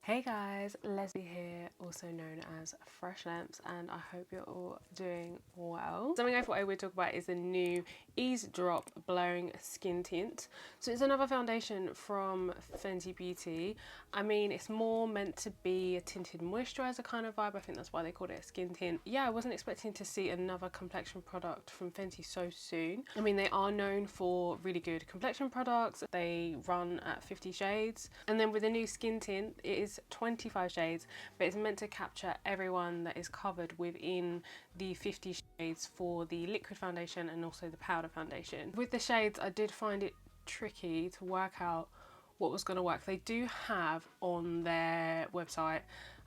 Hey guys, Leslie here, also known as Fresh Lamps, and I hope you're all doing well. Something I thought I would talk about is the new Eaze Drop Blurring Skin Tint. So it's another foundation from Fenty Beauty. I mean, it's more meant to be a tinted moisturizer kind of vibe. I think that's why they called it a skin tint. Yeah, I wasn't expecting to see another complexion product from Fenty so soon. I mean, they are known for really good complexion products. They run at 50 shades. And then with the new skin tint, it is 25 shades, but it's meant to capture everyone that is covered within the 50 shades for the liquid foundation and also the powder foundation. With the shades, I did find it tricky to work out what was going to work. They do have on their website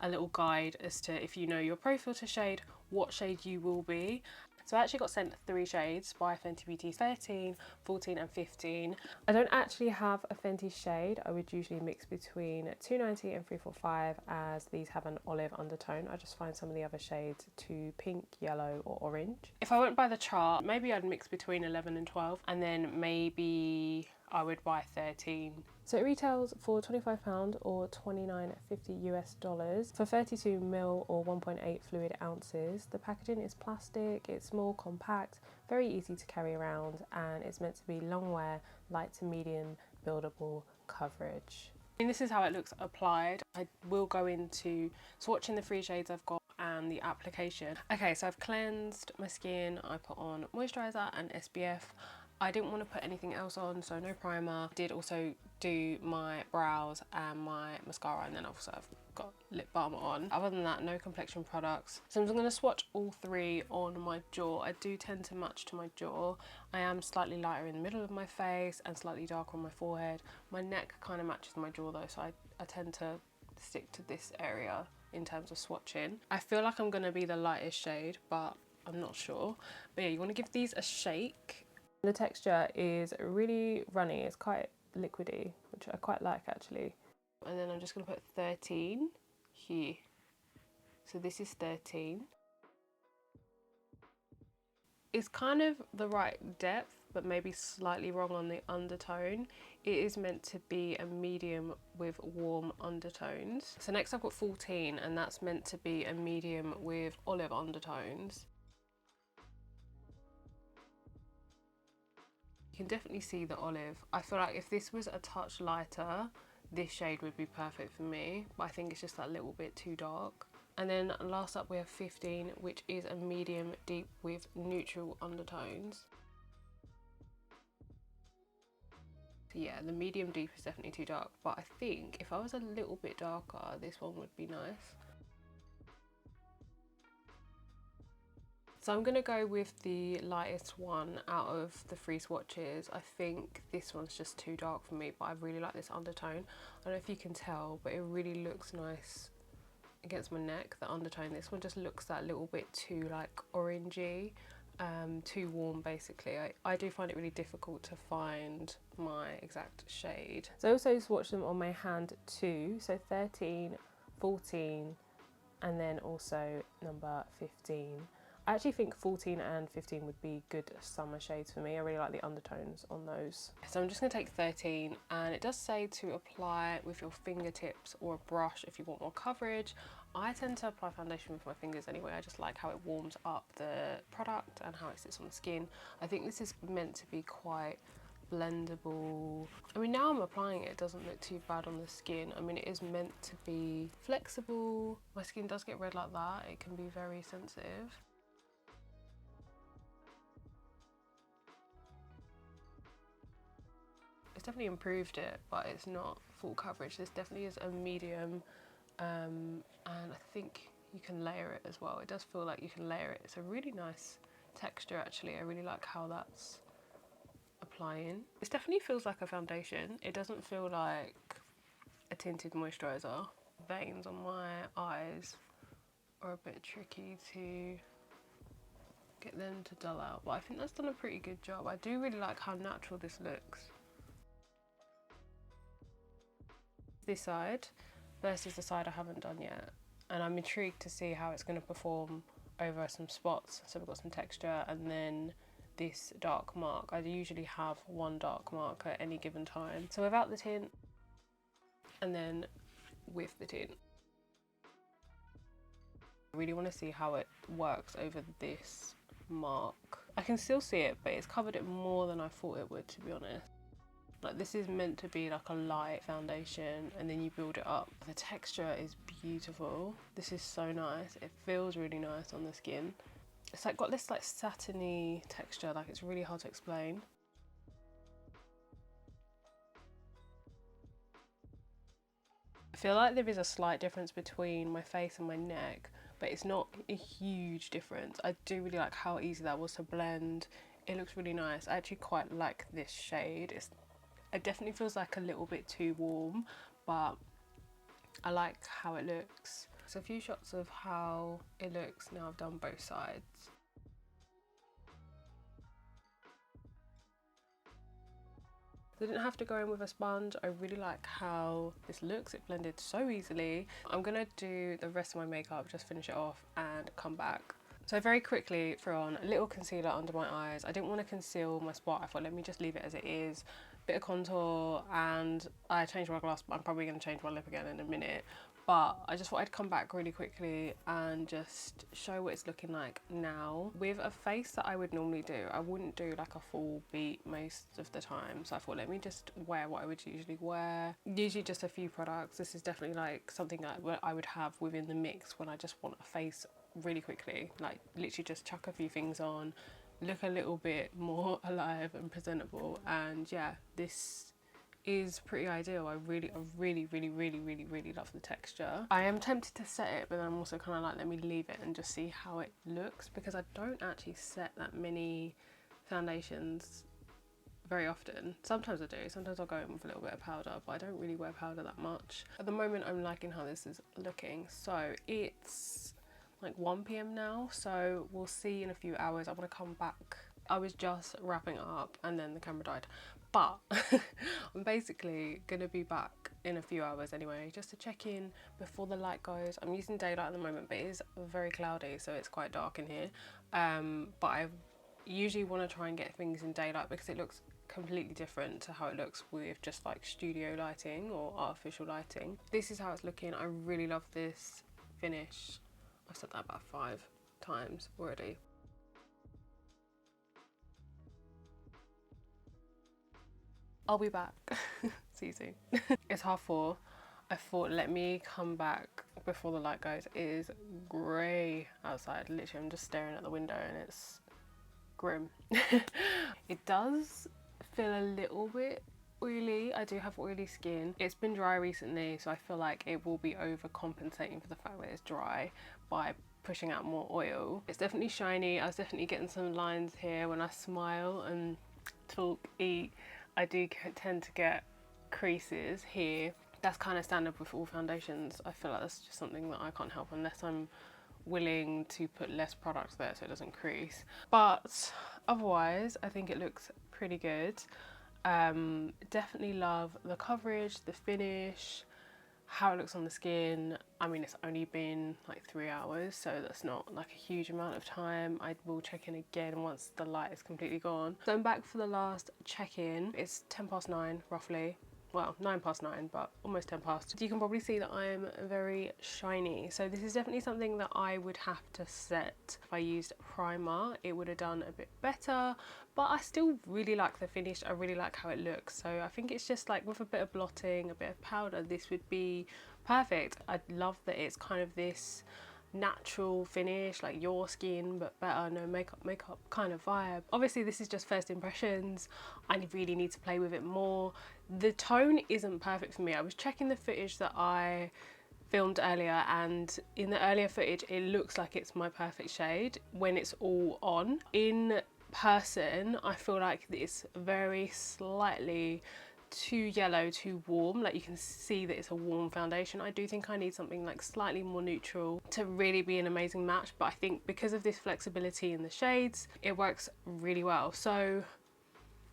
a little guide as to, if you know your pro filter shade, what shade you will be. So I actually got sent 3 shades by Fenty Beauty: 13, 14 and 15. I don't actually have a Fenty shade. I would usually mix between 290 and 345, as these have an olive undertone. I just find some of the other shades too pink, yellow or orange. If I went by the chart, maybe I'd mix between 11 and 12, and then maybe I would buy 13. So it retails for £25 or $29.50 US for 32ml or 1.8 fluid ounces. The packaging is plastic, it's small, compact, very easy to carry around, and it's meant to be long wear, light to medium, buildable coverage. I mean, this is how it looks applied. I will go into swatching the 3 shades I've got and the application. Okay, so I've cleansed my skin. I put on moisturizer and SPF. I didn't want to put anything else on, so no primer. Did also do my brows and my mascara, and then also I've got lip balm on. Other than that, no complexion products. So I'm just going to swatch all 3 on my jaw. I do tend to match to my jaw. I am slightly lighter in the middle of my face and slightly darker on my forehead. My neck kind of matches my jaw though, so I tend to stick to this area in terms of swatching. I feel like I'm going to be the lightest shade, but I'm not sure. But yeah, you want to give these a shake. The texture is really runny, it's quite liquidy, which I quite like actually. And then I'm just going to put 13 here. So this is 13. It's kind of the right depth, but maybe slightly wrong on the undertone. It is meant to be a medium with warm undertones. So next I've got 14, and that's meant to be a medium with olive undertones. You can definitely see the olive. I feel like if this was a touch lighter, this shade would be perfect for me, but I think it's just that little bit too dark. And then last up we have 15, which is a medium deep with neutral undertones. So yeah, the medium deep is definitely too dark, but I think if I was a little bit darker, this one would be nice. So I'm going to go with the lightest one out of the 3 swatches. I think this one's just too dark for me, but I really like this undertone. I don't know if you can tell, but it really looks nice against my neck, the undertone. This one just looks that little bit too like orangey, too warm basically. I do find it really difficult to find my exact shade. So I also swatched them on my hand too, so 13, 14 and then also number 15. I actually think 14 and 15 would be good summer shades for me. I really like the undertones on those. So I'm just going to take 13, and it does say to apply with your fingertips or a brush if you want more coverage. I tend to apply foundation with my fingers anyway. I just like how it warms up the product and how it sits on the skin. I think this is meant to be quite blendable. I mean, now I'm applying it, it doesn't look too bad on the skin. I mean, it is meant to be flexible. My skin does get red like that. It can be very sensitive. It's definitely improved it, but it's not full coverage. This definitely is a medium, and I think you can layer it as well. It does feel like you can layer it. It's a really nice texture actually. I really like how that's applying. This definitely feels like a foundation. It doesn't feel like a tinted moisturizer. Veins on my eyes are a bit tricky to get them to dull out, but I think that's done a pretty good job. I do really like how natural this looks. This side versus the side I haven't done yet, and I'm intrigued to see how it's going to perform over some spots. So we've got some texture and then this dark mark. I usually have 1 dark mark at any given time. So without the tint, and then with the tint. I really want to see how it works over this mark. I can still see it, but it's covered it more than I thought it would, to be honest. Like, this is meant to be like a light foundation and then you build it up. The texture is beautiful. This is so nice. It feels really nice on the skin. It's like got this like satiny texture, like it's really hard to explain. I feel like there is a slight difference between my face and my neck, but it's not a huge difference. I do really like how easy that was to blend. It looks really nice. I actually quite like this shade. It definitely feels like a little bit too warm, but I like how it looks. So a few shots of how it looks now I've done both sides. I didn't have to go in with a sponge. I really like how this looks. It blended so easily. I'm gonna do the rest of my makeup, just finish it off and come back. So very quickly throw on a little concealer under my eyes. I didn't want to conceal my spot. I thought let me just leave it as it is. Bit of contour, and I changed my gloss, but I'm probably going to change my lip again in a minute. But I just thought I'd come back really quickly and just show what it's looking like now. With a face that I would normally do, I wouldn't do like a full beat most of the time. So I thought let me just wear what I would usually wear. Usually just a few products. This is definitely like something that I would have within the mix when I just want a face really quickly. Like literally just chuck a few things on, look a little bit more alive and presentable, and yeah, this is pretty ideal. I really love the texture. I am tempted to set it, but then I'm also kind of like, let me leave it and just see how it looks, because I don't actually set that many foundations very often. Sometimes I do, sometimes I'll go in with a little bit of powder, but I don't really wear powder that much. At the moment I'm liking how this is looking. So it's like 1 p.m. now, so we'll see in a few hours. I want to come back. I was just wrapping up and then the camera died, but I'm basically gonna be back in a few hours anyway, just to check in before the light goes. I'm using daylight at the moment, but it is very cloudy, so it's quite dark in here, but I usually want to try and get things in daylight because it looks completely different to how it looks with just like studio lighting or artificial lighting. This is how it's looking. I really love this finish. I've said that about 5 times already. I'll be back. See you soon. It's 4:30. I thought let me come back before the light goes. It is grey outside. Literally I'm just staring at the window and it's grim. It does feel a little bit oily. I do have oily skin. It's been dry recently, so I feel like it will be overcompensating for the fact that it's dry by pushing out more oil. It's definitely shiny. I was definitely getting some lines here when I smile and talk, eat. I do tend to get creases here. That's kind of standard with all foundations. I feel like that's just something that I can't help unless I'm willing to put less products there so it doesn't crease. But otherwise, I think it looks pretty good. Definitely love the coverage, the finish, how it looks on the skin. I mean, it's only been like 3 hours, so that's not like a huge amount of time. I will check in again once the light is completely gone. So I'm back for the last check-in. It's 9:10 roughly. Well, 9:09, but almost 10 past. You can probably see that I'm very shiny. So this is definitely something that I would have to set. If I used primer, it would have done a bit better, but I still really like the finish. I really like how it looks. So I think it's just like with a bit of blotting, a bit of powder, this would be perfect. I love that it's kind of this natural finish, like your skin but better, no makeup kind of vibe. Obviously this is just first impressions. I really need to play with it more. The tone isn't perfect for me. I was checking the footage that I filmed earlier, and in the earlier footage it looks like it's my perfect shade when it's all on. In person I feel like it's very slightly too yellow, too warm. Like you can see that it's a warm foundation. I do think I need something like slightly more neutral to really be an amazing match, but I think because of this flexibility in the shades it works really well. So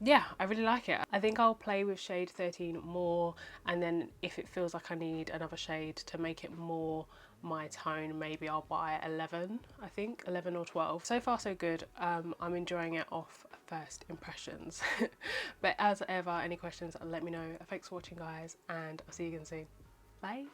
yeah, I really like it. I think I'll play with shade 13 more, and then if it feels like I need another shade to make it more my tone, maybe I'll buy 11. I think 11 or 12. So far so good. I'm enjoying it off first impressions. But as ever, any questions, let me know. Thanks for watching guys, and I'll see you again soon. Bye.